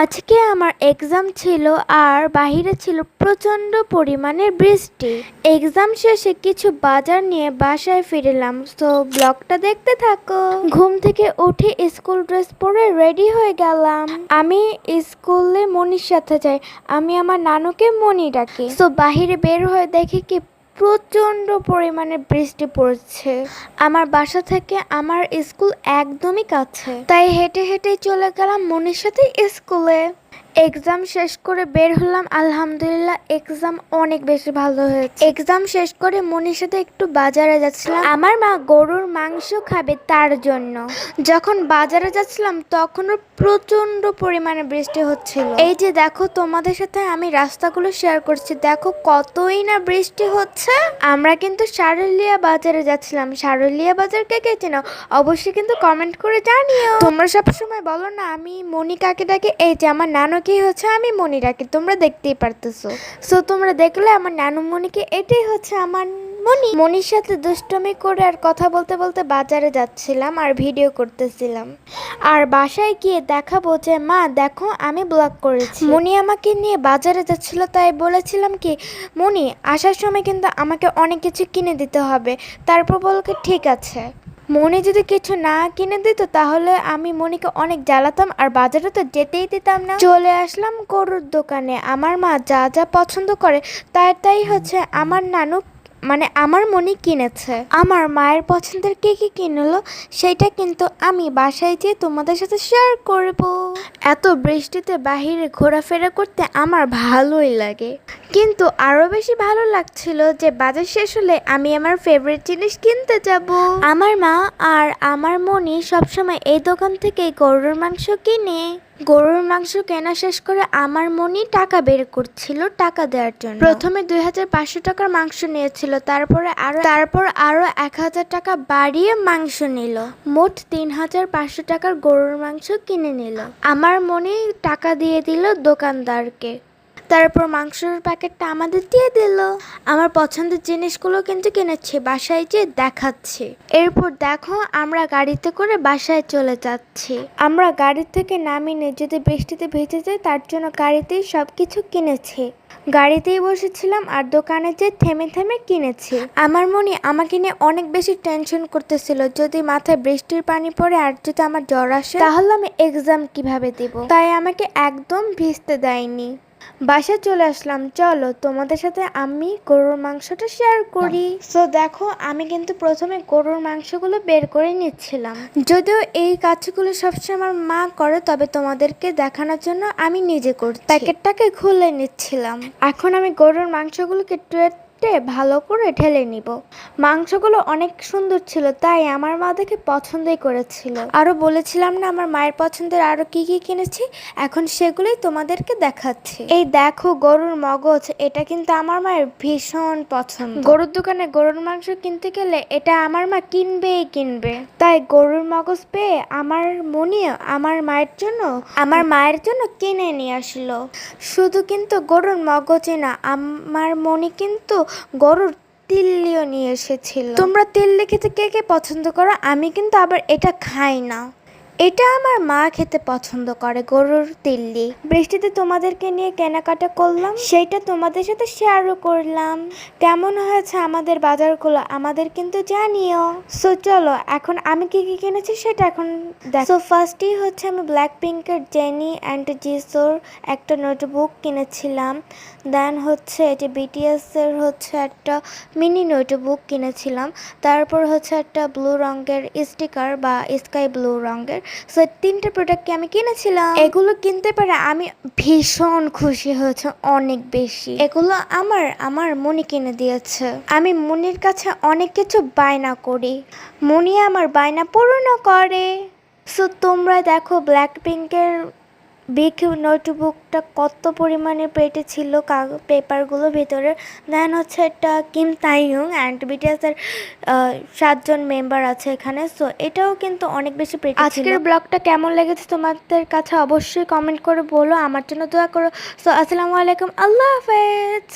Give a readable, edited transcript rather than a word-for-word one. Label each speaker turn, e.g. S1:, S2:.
S1: আজকে আমার এক্সাম ছিল আর বাহিরে ছিল প্রচন্ড পরিমাণের বৃষ্টি। এক্সাম শেষে কিছু বাজার নিয়ে বাসায় ফিরলাম। তো ব্লগটা দেখতে থাকো। ঘুম থেকে উঠে স্কুল ড্রেস পরে রেডি হয়ে গেলাম। আমি স্কুলে মনির সাথে যাই। আমি আমার নানুকে মনি ডাকি। তো বাহিরে বের হয়ে দেখি কি প্রচন্ড পরিমাণে বৃষ্টি পড়ছে। আমার বাসা থেকে আমার স্কুল একদমই কাছে, তাই হেঁটে হেঁটে চলে গেলাম মনির সাথে স্কুলে। এক্সাম শেষ করে বের হলাম। আলহামদুলিল্লাহ এক্সাম অনেক বেশি ভালো হয়েছে। এক্সাম শেষ করে মনির সাথে একটু বাজারে যাচ্ছিলাম। আমার মা গরুর মাংস খাবে তার জন্য। যখন বাজারে যাচ্ছিলাম তখনও প্রচন্ড পরিমাণে বৃষ্টি হচ্ছিল। এই যে দেখো, তোমাদের সাথে আমি রাস্তাগুলো শেয়ার করছি। দেখো কতই না বৃষ্টি হচ্ছে। আমরা কিন্তু সারুলিয়া বাজারে যাচ্ছিলাম। সারুলিয়া বাজার কে কে চেনো অবশ্যই কিন্তু কমেন্ট করে জানিও। তোমরা সবসময় বলো না আমি মনি কাকে ডাকি, এই যে আমার নানু কি হচ্ছে আমি মনি ডাকি, তোমরা দেখতেই পারতেছো। সো তোমরা দেখলে আমার নানু মনিকে, এটাই হচ্ছে আমার মনি। মনির সাথে দুষ্টমি করে আর কথা বলতে বলতে বাজারে যাচ্ছিলাম আর ভিডিও করতেছিলাম। আর বাসায় গিয়ে দেখাবো যে মা দেখো আমি ব্লগ করেছি। মনি আমাকে নিয়ে বাজারে যাচ্ছিল, তাই বলেছিলাম কি মনি আসার সময় কিন্তু আমাকে অনেক কিছু কিনে দিতে হবে। তারপর বলকে ঠিক আছে। মনি যদি কিছু না কিনে দিত তাহলে আমি মনিকে অনেক জ্বালাতাম আর বাজারে তো যেতেই দিতাম না। চলে আসলাম গরুর দোকানে। আমার মা যা যা পছন্দ করে তাই হচ্ছে আমার নানু মানে আমার মনি কিনেছে। আমার মায়ের পছন্দের কে কি কিনলো সেটা কিন্তু আমি বাসায় যেয়ে তোমাদের সাথে শেয়ার করব। এত বৃষ্টিতে বাহিরে ঘোরাফেরা করতে আমার ভালোই লাগে, কিন্তু আরো বেশি ভালো লাগছিল যে বাজার শেষ হলে আমি আমার ফেভারিট জিনিস কিনতে যাব। আমার মা আর আমার মনি সবসময় এই দোকান থেকে গরুর মাংস কিনে। গরুর মাংস কেনা শেষ করে আমার মনি টাকা বের করছিল টাকা দেওয়ার জন্য। প্রথমে 2500 টাকার মাংস নিয়েছিল, তারপর আরো 1000 টাকা বাড়িয়ে মাংস নিল। মোট 3500 টাকার গরুর মাংস কিনে নিল। আমার মনি টাকা দিয়ে দিল দোকানদারকে। তারপর মাংসের প্যাকেটটা আমাদের দিয়ে দিল। আমার পছন্দের জিনিসগুলো কিন্তু কিনেছি, বাসায় যেয়ে দেখাচ্ছি। এরপর দেখো আমরা গাড়িতে করে বাসায় চলে যাচ্ছি। আমরা গাড়ি থেকে নামিনি, যদি বৃষ্টিতে ভিজে যায় তার জন্য গাড়িতেই সবকিছু কিনেছি। গাড়িতেই বসেছিলাম আর দোকানে যেয়ে থেমে থেমে কিনেছি। আমার মনি আমাকে নিয়ে অনেক বেশি টেনশন করতেছিল, যদি মাথায় বৃষ্টির পানি পড়ে আর যদি আমার জ্বর আসে তাহলে আমি এক্সাম কিভাবে দেব। তাই আমাকে একদম ভিজতে দেয়নি। বাসায় চলে আসলাম। চলো তোমাদের সাথে আমি গরুর মাংসটা শেয়ার করি। সো দেখো আমি কিন্তু প্রথমে গরুর মাংসগুলো বের করে নিচ্ছিলাম। যদিও এই কাজগুলো সবসময় আমার মা করে, তবে তোমাদেরকে দেখানোর জন্য আমি নিজে করছি। প্যাকেটটাকে খুলে নিচ্ছিলাম। এখন আমি গরুর মাংসগুলোকে ভালো করে ঢেলে নিব। মাংসগুলো অনেক সুন্দর ছিল, তাই আমার মা দেখে পছন্দই করেছিল। আরো বলেছিলাম না আমার মায়ের পছন্দের আরো কি কি কিনেছি, এখন সেগুলোই তোমাদেরকে দেখাচ্ছি। এই দেখো গরুর মগজ, এটা কিন্তু আমার মায়ের ভীষণ পছন্দ। গরুর দোকানে গরুর মাংস কিনতে গেলে এটা আমার মা কিনবেই কিনবে, তাই গরুর মগজ পেয়ে আমার মনি আমার মায়ের জন্য কিনে নিয়ে আসলো। শুধু কিন্তু গরুর মগজই না, আমার মনি কিন্তু গরুর তিল্লিও নিয়ে এসেছিল। তোমরা তিল্লি খেতে কে কে পছন্দ করো? আমি কিন্তু আবার এটা খাই না, এটা আমার মা খেতে পছন্দ করে গরুর তিল্লি। বৃষ্টিতে তোমাদেরকে নিয়ে কেনাকাটা করলাম, সেইটা তোমাদের সাথে শেয়ারও করলাম। কেমন হয়েছে আমাদের বাজারগুলো আমাদের কিন্তু জানিও। সো চলো এখন আমি কি কি কিনেছি সেটা এখন দেখো। সো ফার্স্টই হচ্ছে আমি ব্ল্যাক পিঙ্কের জেনি অ্যান্ড জিসোর একটা নোটবুক কিনেছিলাম। দেন হচ্ছে যে বিটিএস এর হচ্ছে একটা মিনি নোটবুক কিনেছিলাম। তারপর হচ্ছে একটা ব্লু রঙের স্টিকার বা স্কাই ব্লু রঙের। সো 3টে প্রোডাক্টকে আমি কিনেছিলাম। এগুলো কিনতে পারে আমি ভীষণ খুশি হয়েছে, অনেক বেশি। এগুলো আমার মনি কিনে দিয়েছে। আমি মনির কাছে অনেক কিছু বায়না করি, মনি আমার বায়না পূরণও করে। সো তোমরা দেখো ব্ল্যাক পিঙ্কের বিগ নোটবুকটা কত পরিমাণে পেটে ছিল পেপারগুলো ভিতরে। দেন হচ্ছে একটা কিম তাইয়ুং অ্যান্ড বিটিএসের 7 জন মেম্বার আছে এখানে। সো এটাও কিন্তু অনেক বেশি পেটে ছিল। আজকের ব্লগটা কেমন লেগেছে তোমাদের কাছে অবশ্যই কমেন্ট করে বলো, আমার জন্য দোয়া করো। সো আসসালামু আলাইকুম, আল্লাহ হাফেজ।